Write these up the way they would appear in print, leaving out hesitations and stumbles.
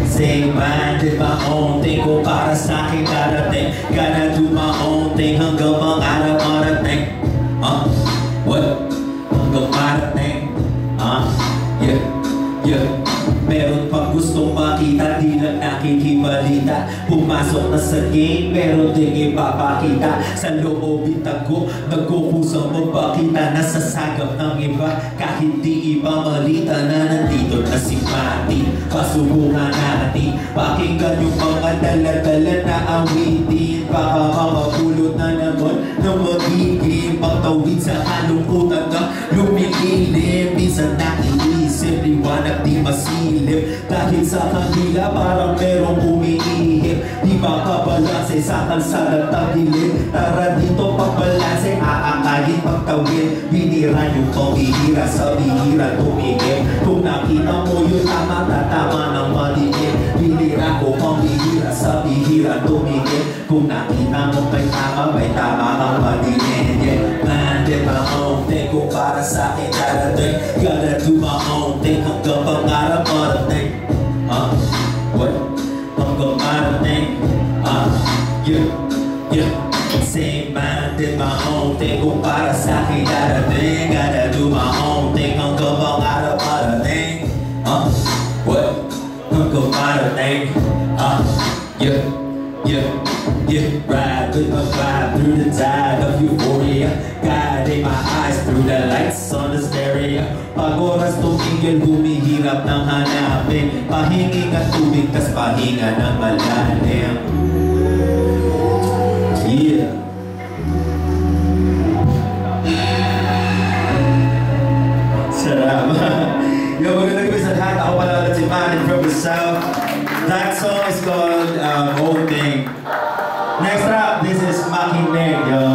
Say man, did my own thing. Kung para sa'kin darating, gotta do my own thing. Hanggang pangarap marating. What? Hanggang marating. Yeah. Meron pang gustong makita, di lang nakikibalita. Pumasok na sa game, meron ding ipapakita. Sa loob itago, nagkukusang magpakita. Nasasagap ng iba, kahit di iba malita. Na nandito na si Mati, pasubukan natin. Pakinggan yung mga dala-dala na awitin. Baka makapulot na naman na magiging pagtawid sa kalungkutan na lumikilim. Minsan naiisip, liwanag di masilip. Dahil sa kanila parang merong umiihip. Di makabalanse sa kalsada tagilid. Tara dito pagbalanse, aakayin pagtawid. Binira yung pamihira sa bihira tumigil. Kung nakita mo yung tama, tatama ng madilim. Binira ko pamihira sa bihira tumigil. Kung nakita mo may tama ang madilim. Yeah, man, did my own thing. Kung para sa akin darating, gotta do my own thing. Hanggang pangarap marating. What? Hanggang marating. Yeah. Same man, did my own thing. Kung para sa akin darating, gotta do my own thing. Hanggang pangarap marating. What? Hanggang marating. Yeah, ride with my vibe through the tide of euphoria. Guiding my eyes through the lights on the stereo. Pag oras tumigil, humihirap ng hanapin. Pahinging at tubig, tas pahinga ng malalim. Yeah. Salamat. Yo, magandang gabi sa lahat. Ako pala ulit si Manny from the South. That song is called Old Thing. Next up, this is Makinig, yo.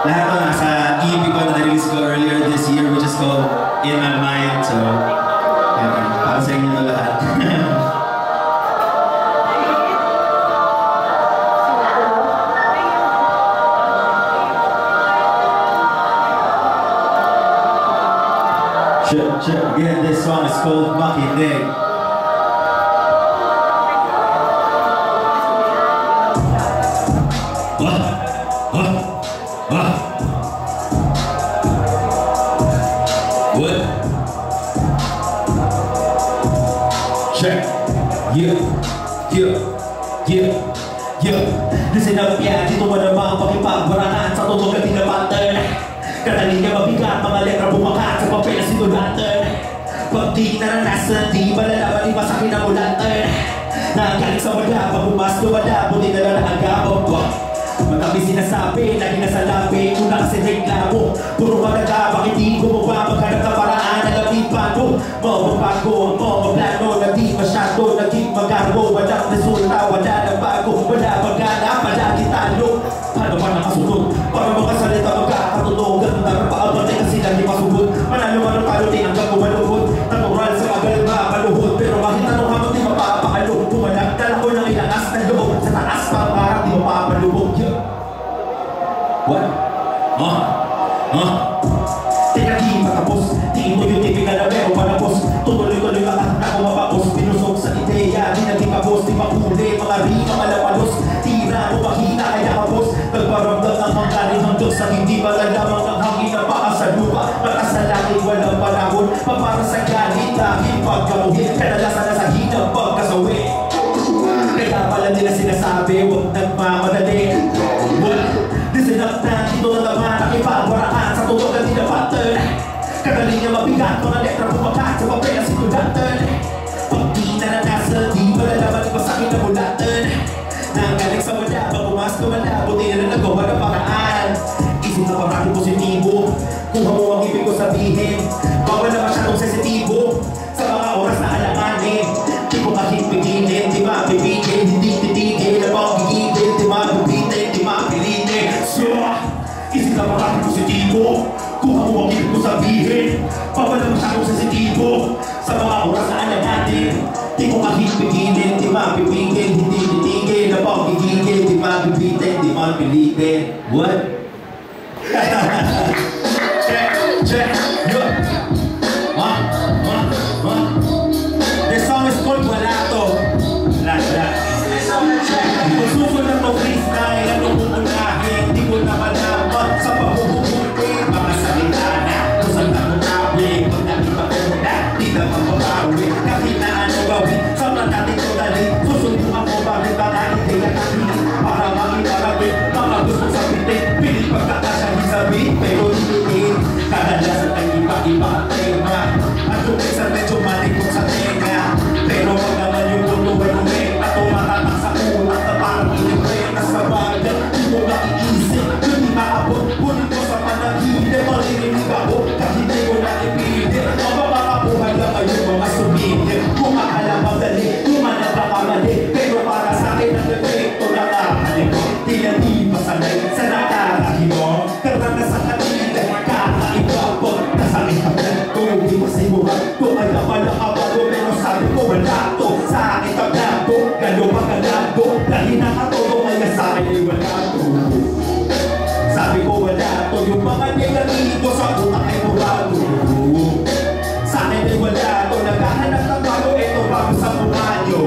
Lahat ko nasa EP ko na na-release ko earlier this year, which is called In My Mind. So, para sa inyo na lahat. Check. Again, this song is called Makinig. What? Check. Yeah. Listen up, yeah. Dito mo namang pakipagbarangan sa totoo na tinapatan. Kanaling niya mabigat, mga letra bumakat sa papel na sinulatan. Pag di naranasan, di malalaman, iba sa kinamulatan. Nagaling sa wala, pag bumas lumala, buti na lang naagabang ko. Magkami sinasabi, lagi nasa labi, una kasi reklamo. Puro malaga, bakit di gumawa, maghanap na paraan, alamit pa ko. Mababago, mabablano, na di masyado, naging magarbo. Walang resulta, wala na bago, wala magana, palagi talo. Paano pa nakasunod? Para makasalita, magkakatunog. Ganun na paabantay kasi lagi masugod. Manalo man ang palo, tinanggang kumalugod. Natural sa magal, mapaluhod. Pero bakit anong hamot di mapapakalo? Pumalagdala ko ng ilangas na loob. Sa taas pa parang di mapapalubog. What? Teka di matapos. Tingin mo yung typical na pero malapos. Tutuloy-tuloy ang na kumapapos. Pinusok sa ideya, di naging kapos. Di makuli, mga rima malapalos. Tira mo mahina kaya kapos. Nagparamdam ng manggaling hanggang sa hindi malalamang ang hangin na paa sa lupa. Baka sa langit walang panahon. Papara sa galit dahil pagkamuhin. Kadalasan na sa hinang pagkasawi. Kaya pala nila sinasabi, huwag nagmamadali. Listen up na, dito na naman nakipagwaraan sa tutok na tinapatan. Kagaling niya mabigat, mga letra bumakat sa papel na sinulatan. Pag di naranasan, di malalaman iba sa akin na bulatan. Nanggaling sa wala, pag bumas lumala, buti na nagawa ng paraan. Isip na parang positibo, kuha mo ang ibig ko sabihin. Bawal na masyadong sensitibo sa mga oras na alanganin. Di ko kahit pigilin, di mapipigil, hindi titigil. Na bang gigigil, di mapipitin, di mapilitin. Isip na parang positibo, kuha mo ang ibig ko sabihin. Bawal na masyadong sensitibo sa mga oras na alanganin. Di ko kahit pigilin, di mapipigil, hindi titigil. Na bang gigigil, di mapipitin, di mapilitin. What? Check. mga sumigil. Kung akala madali, kumanap na kamali. Pero para sa akin ang epekto na kakalik. Di na di masanay sa nakarahi mo. Karanasan ka nila, kakaiba po. Nasakit ka na, kung hindi masimuhan ko. Kaya pala kabalo, pero sabi ko wala to. Sa akin tablado, galo pa galado. Lagi nakatodo, kaya sa akin ay wala to. Sabi ko wala to, yung mga negatibo sa utak ay murado. Sa akin ay wala to, naghahanap ng bago, eto bago sa mukha nyo.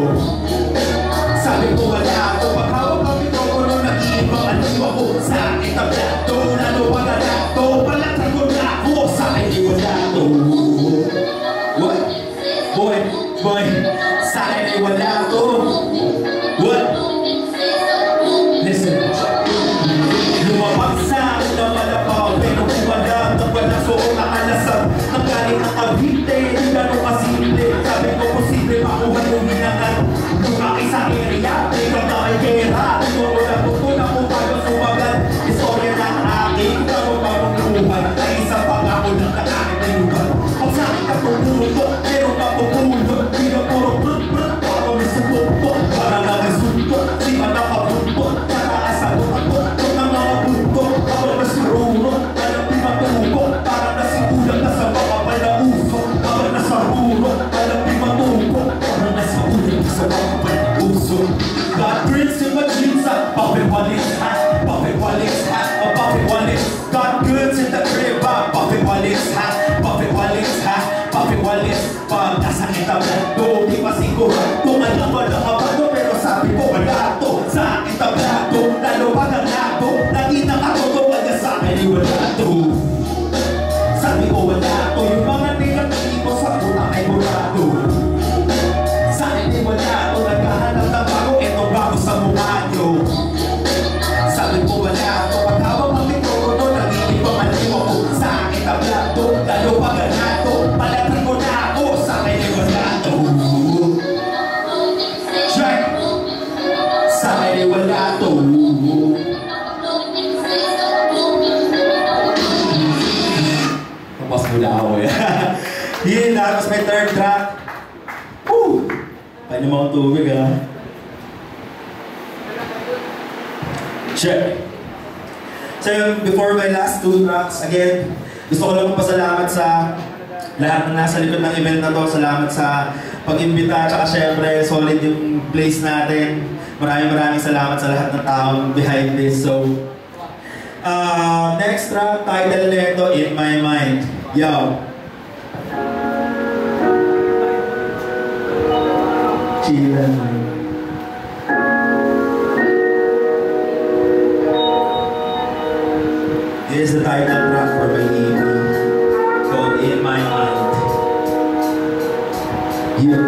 Sabi ko wala to, paghawak kami ko nung nag-iibang aliw ako. Sa akin tablado, naluwag na to, palatag ko na ako. Sa akin ay wala to. What? Boy, sa akin ay wala to. What? Listen. Lumabag sa akin na malapaw, pero kung wala suot na alasal. Nanggaling ang kabite, hindi gano'ng kasimple. Sabi ko posible makuha yung hinangan. Lumaki sa area, ikaw na ay gera. Tungkol na tungkol na kung paano sumagal. Istorya ng aking, karong luhan. Ay isang pangako ng nakakitayugan. Kung sa akin ka tumuto, pero kapupulot. Di na puro brut-brut, para may subuto. Para na may sunto, di ba nakabunto. Nakaasagot ako, kung ang mga bunto. Kapag nasiruro, alam di matubo. Para nasikulang na sa makapal na uso. Kapag nasaruro, alam di matubo. Para nasikulang na sa makapal na uso. God brings in my jeans, Buffett Wallace hat, Buffett Wallace hat, Buffett Wallace. Got goods in the crib, Buffett Wallace hat, Buffett Wallace hat, Buffett Wallace. Pag nasa itablado, di pa siguro kung alam mo na kabado, pero sabi ko wala to. Sa akin tablado, lalo pa ng lato. Nakita ka to, kaya sa akin ay wala to. Sabi ko wala to, yung mga negatibo sa utak ay murado. Sa akin ay wala to, naghahanap ng bago, eto bago sa mukha nyo. Sabi ko wala to, paghawak ang mikropono, nag-iibang aliw ako. Sa akin tablado, lalo pa ganato. Palatag ko na ako, sa akin ay wala to. Check! Sa akin ay wala to. Mas mula ako eh. Yun, tapos may third track. Woo! Paano mo akong tubig ha? Check! So before my last two tracks, again, gusto ko lang magpasalamat sa lahat ng nasa likod ng event na to. Salamat sa pag-imbita, tsaka syempre solid yung place natin. Maraming salamat sa lahat ng taong behind this. So, next track, title nito, In My Mind. Yo! Chilan. This is the title track for my EP called In My Mind. Yeah.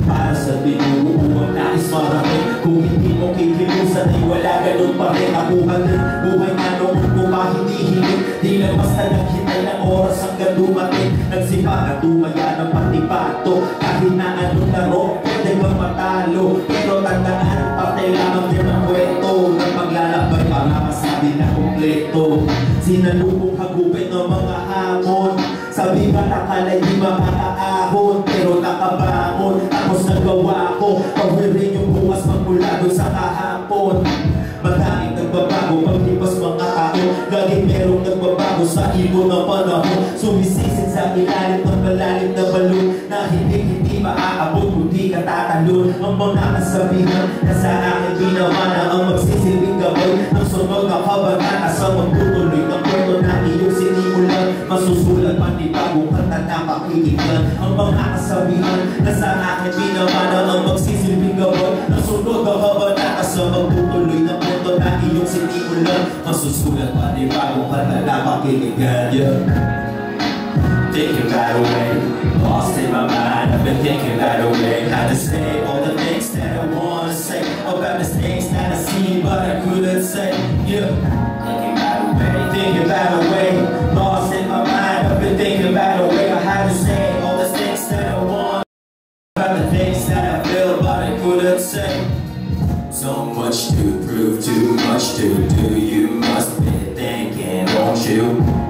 Para sa binubuo, nais marami. Kung hindi mo kikilusan ay wala ganun pa rin. Ako din, buhay na noon ko pa hindi-hilig. Di lang basta naghintay ng oras hanggang dumating. Nagsipa na tumaya ng patipato. Kahit na anong laro, pwede kang matalo. Pero tandaan, patay lamang din ang kwento. Nang maglalakbay para masabi na kumpleto. Sinalubong hagupit ng mga hamon. Sabi ba nakalay di makakaahon. Pero nakabangon, tapos nagawa ko. Pagwirin yung bukas magmula doon sa kahapon. Madaming nagbabago, paglipas mga tao. Laging merong nagbabago sa ibon ng panahon. Sumisisid sa ilalim ng malalim na balon. Na hindi maaabot, kundi katatalon. Ang mga kasabihan na sa akin ginawa na ang magsisilbing gabay. Ang sunog na kabanata sa magtutuloy ng kwento na iyong sinimulan. Masusulat panibagong kanta na pakikinggan. Ang mga kasabihan na sa akin ginawa na ang magsisilbing gabay. Ang sunog na kabanata sa magtutuloy ng kwento na iyong sinimulan. Masusulat panibagong kanta na pakikinggan. Thinking right away, lost in my mind. I've been thinking right away. How to say all the things that I wanna say about mistakes that I see, but I couldn't say. Yeah, thinking right away, lost in my mind. I've been thinking right away. I had to say all the things that I want about the things that I feel, but I couldn't say. So much to prove, too much to do. You must be thinking, won't you?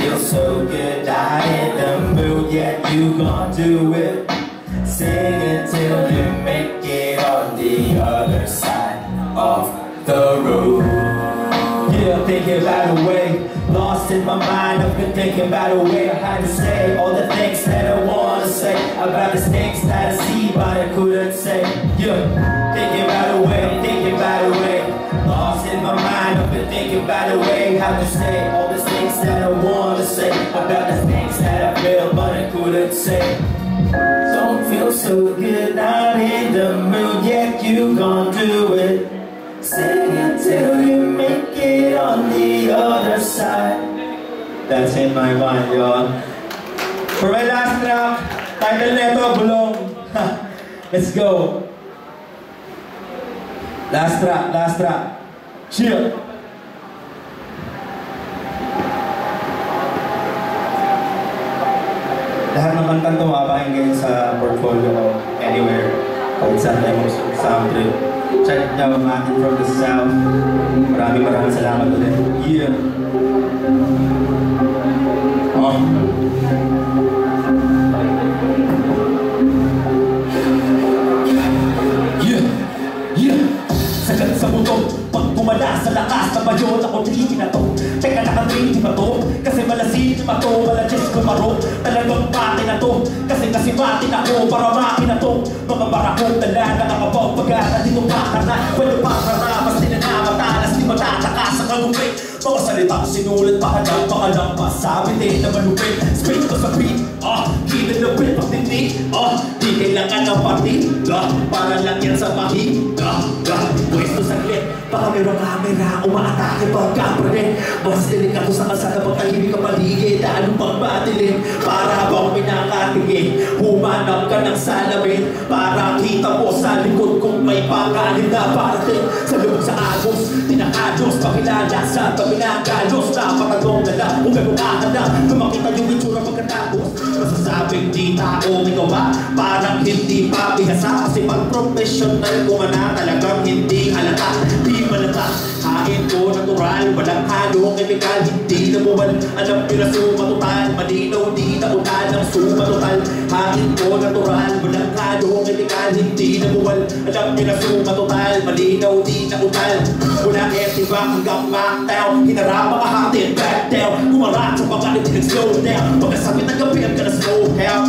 feel so good, not in the mood yet. You gon' do it. Sing it till you make it on the other side of the road. Yeah, thinking about a way, lost in my mind. I've been thinking about a way I had to say all the things that I wanna say about the things that I see but I couldn't say. Yeah, thinking about a way, thinking about a way, lost in my mind. I've been thinking about a way how to say all the things that I wanna say about the things that I feel but I couldn't say. Don't feel so good, not in the mood yet. You gon' do it. Sing it till you make it on the other side. That's in my mind, y'all. For my last track, title neto, Bulong. Let's go. Last track, last track. Chill. Lahat ng kantang ito makapakinggan sa portfolio ko anywhere. Kahit saan tayo mo sound trip. Check nyo Martin from the South. Maraming salamat ulit. Yeah. Sagad sa butong, pag kumala sa lakas na bayon, ako tricky na to. Teka, naka-tricky ba to? Kasi malasin ba to? Wala just kumaro. Talagang pati na to. Kasi pati na ko para maki na to. Mga barakong tala, nakakabaw pag-ata. Dito pa ka na, pwede pa ka na. Mas di na namatalas, di matataka sa kagupit. Mga salita ko sinulat, baka lang masabi din na malupit. Straight ko sa beat, kilid na beat, pagtitik, di kailangan ng partiga. Para lang yan sa mahiga. Pwesto saglit, baka mayroong camera, umaatake pagkaparin. Mas delikado sa kalsada, pagkahibig ka paligid, anong pang batilin? Para bang pinakatigin, humanap ka ng salamin. Para kita mo sa likod kung may pangkanin na parating. Sa loob sa agos, tinakadyos, pakilala sa tabi ng galos. Napakagong na lang, kung gano'n ka na, kung makita yung itsura pagkatapos. Masasabing di tao, ikaw ba? Parang hindi pa bihasa. Kasi pag professional ko na talagang hindi halata, di malata. Hain ko natural, walang halong chemical, hindi na buwan. Alam nyo na suma total, malinaw di na utal ng suma total. Hain ko natural, walang halong chemical, hindi na buwan. Alam nyo na suma total, malinaw di na utal. Wala etiba hanggang mocktail, hinarap mga hatin, backtail. Kumarat sa pangalit, nag-slow down. Pagkasabit ng gabi, ang gonna slow down.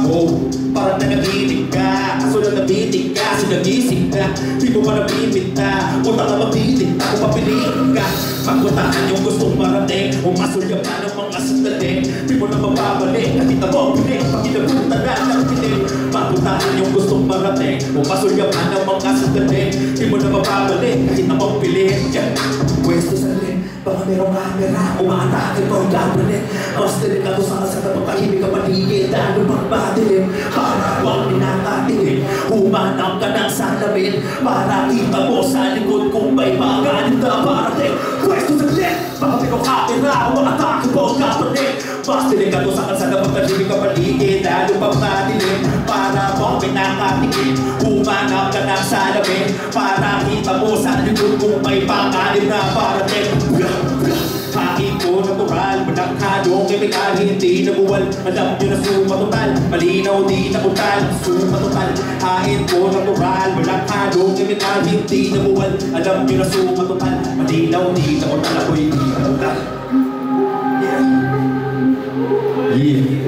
Parang nangagitig ka, kaso lang nabitig ka, sinagising ka. Di mo pa nabibita, utang na mabitig ka, kung papiliin ka. Pagpuntahan yung gustong marating, umasulya pa ng mga sandali. Di mo na mababalik, nakita mo ang piling, pag inabutan na ng piling. Pagpuntahan yung gustong marating, umasulya pa ng mga sandali. Di mo na mababalik, nakita mo ang piling. Pwesto sa rin, baka mayroong camera, umaatake pagkapalit. Mas delikado sa kalsada, pagkahibig ka paligid, ano bang batilin? Para bang pinakatingin, humanap ka ng salamin. Para kita mo sa likod kung may pangkanin na parating. Pwesto sa rin, baka mayroong camera, umaatake pagkapalit. Mas delikado sa kalsada, pagkahibig ka paligid, ano bang batilin? Para bang pinakatingin, humanap ka ng salamin. Para kita mo sa likod kung may pangkanin na parating. Hain ko natural, walang halong chemical, hindi na buwal. Alam nyo na suma total, malinaw di na utal. Suma total, hain ko natural, walang halong chemical, hindi na buwal. Alam nyo na suma total, malinaw di na utal. Ako'y di na utal. Yeah.